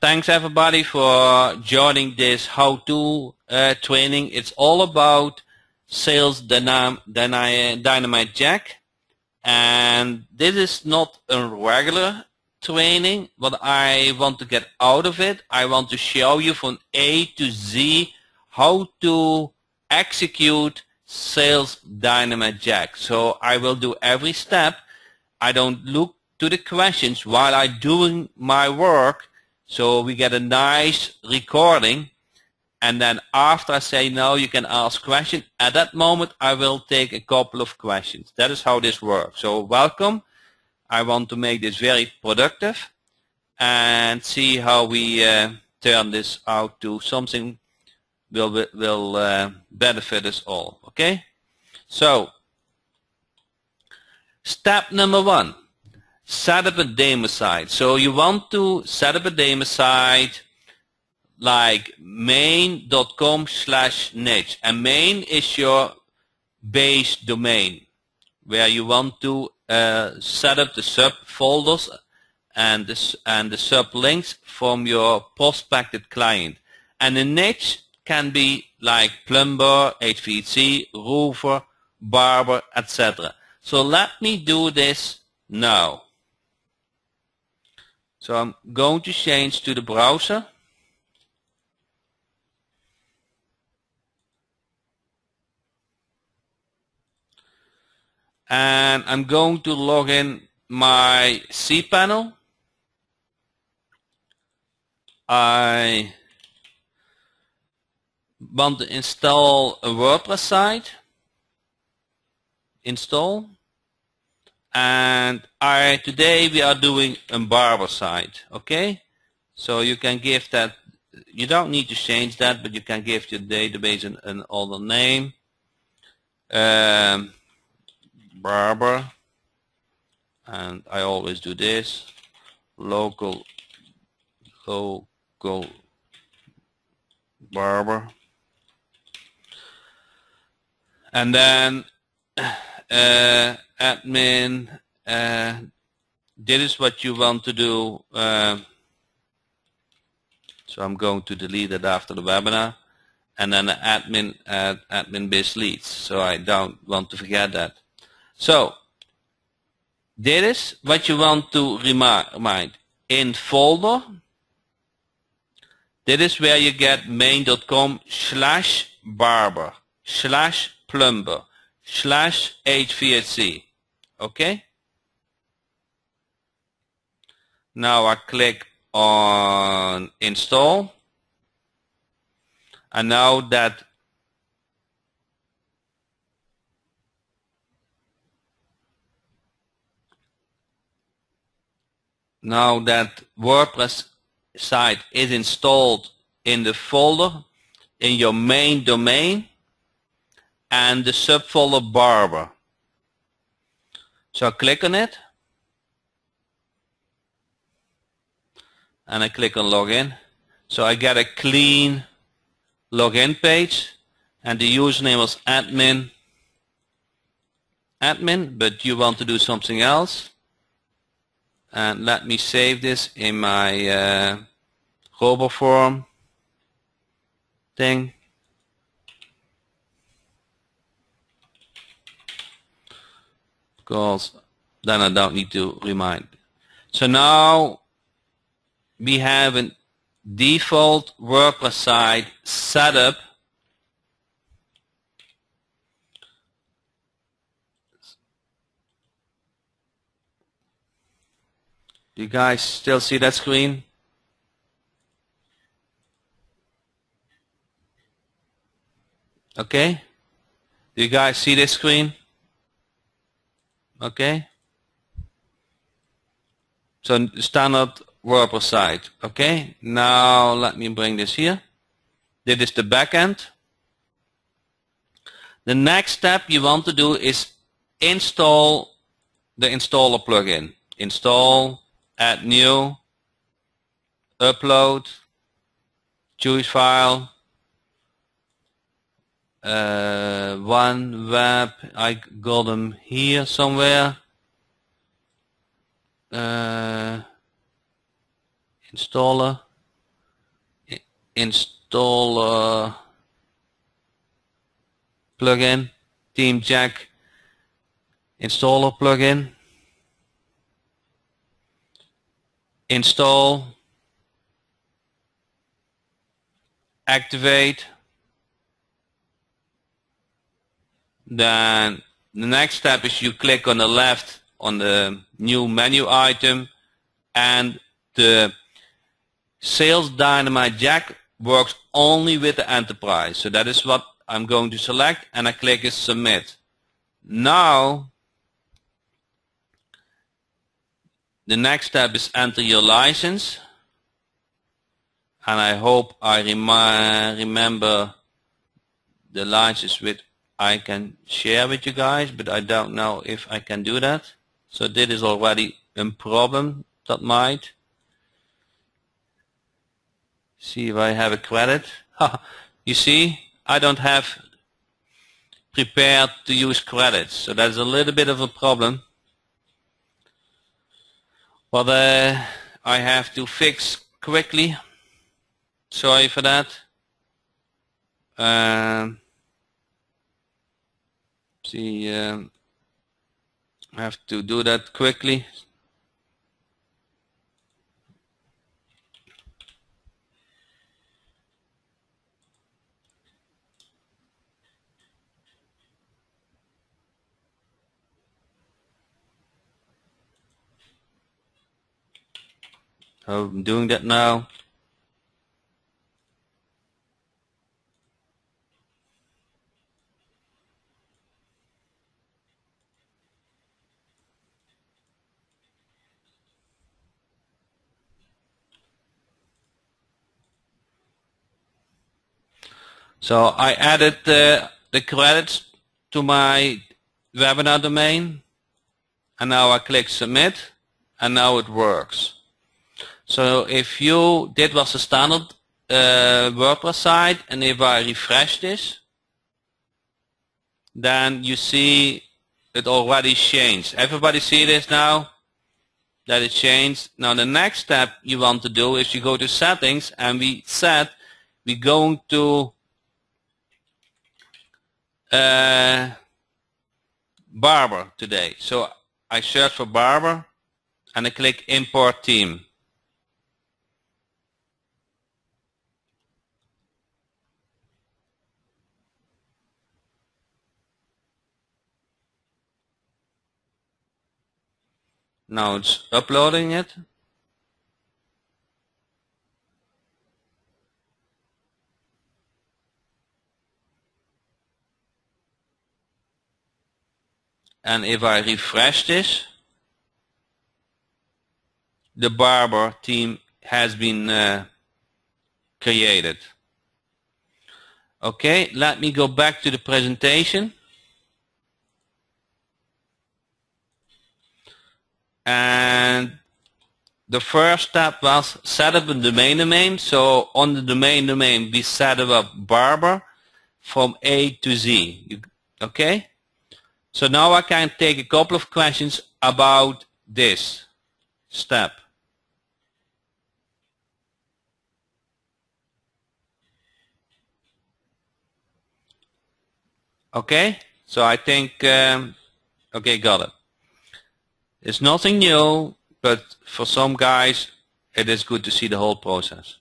thanks everybody for joining this how-to training. It's all about sales Dynamite Jack, and this is not a regular training. What I want to get out of it, I want to show you from A to Z how to execute sales Dynamite Jack. So I will do every step. I don't look to the questions while I'm doing my work, so we get a nice recording, and then after I say no, you can ask questions. At that moment I will take a couple of questions. That is how this works. So welcome. I want to make this very productive and see how we turn this out to something will benefit us all. Okay, so step number 1, set up a demo site. So you want to set up a demo site like main.com/niche, and main is your base domain where you want to set up the subfolders and the sublinks from your prospected client. And the niche can be like plumber, HVAC, roofer, barber, etc. So let me do this now. So I'm going to change to the browser. And I'm going to log in my cPanel. I want to install a WordPress site. Install. And today we are doing a barber site. Okay, so you can give that, you don't need to change that, but you can give your database an other name. Barber, and I always do this, local barber, and then admin, this is what you want to do, so I'm going to delete it after the webinar, and then admin biz leads, so I don't want to forget that. So this is what you want to remind. In folder, this is where you get main.com/barber, /plumber, /HVAC. Okay? Now I click on install, and now that WordPress site is installed in the folder in your main domain and the subfolder barber. So I click on it and I click on login. So I get a clean login page, and the username was admin, but you want to do something else. And let me save this in my RoboForm thing. Because then I don't need to remind. So now we have a default WordPress site set up. Do you guys still see that screen? Okay. Do you guys see this screen? Okay. So standard WordPress site. Okay. Now let me bring this here. This is the backend. The next step you want to do is install the installer plugin. Install, add new, upload, choose file, one web, I got them here somewhere, installer, install plugin, Team Jack installer plugin, install, activate. Then the next step is you click on the left on the new menu item, and the Sales Dynamite Jack works only with the enterprise. So that is what I'm going to select, and I click submit. Now the next step is enter your license, and I hope I remember the license which I can share with you guys, but I don't know if I can do that. So this is already a problem that might. See if I have a credit. You see, I don't have prepared to use credits, so that's a little bit of a problem. But I have to fix quickly. Sorry for that. See, I have to do that quickly. I'm doing that now. So I added the credits to my webinar domain, and now I click submit, and now it works. So if you, this was a standard WordPress site, and if I refresh this, then you see it already changed. Everybody see this now? That it changed. Now the next step you want to do is you go to settings, and we said we're going to Barber today. So I search for Barber, and I click import theme. Now it's uploading it. And if I refresh this, the Barber theme has been created. Okay, let me go back to the presentation. And the first step was set up a domain name. So on the domain name we set up Barber from A to Z. Okay? So now I can take a couple of questions about this step. Okay? So I think, okay, got it. It's nothing new, but for some guys it is good to see the whole process.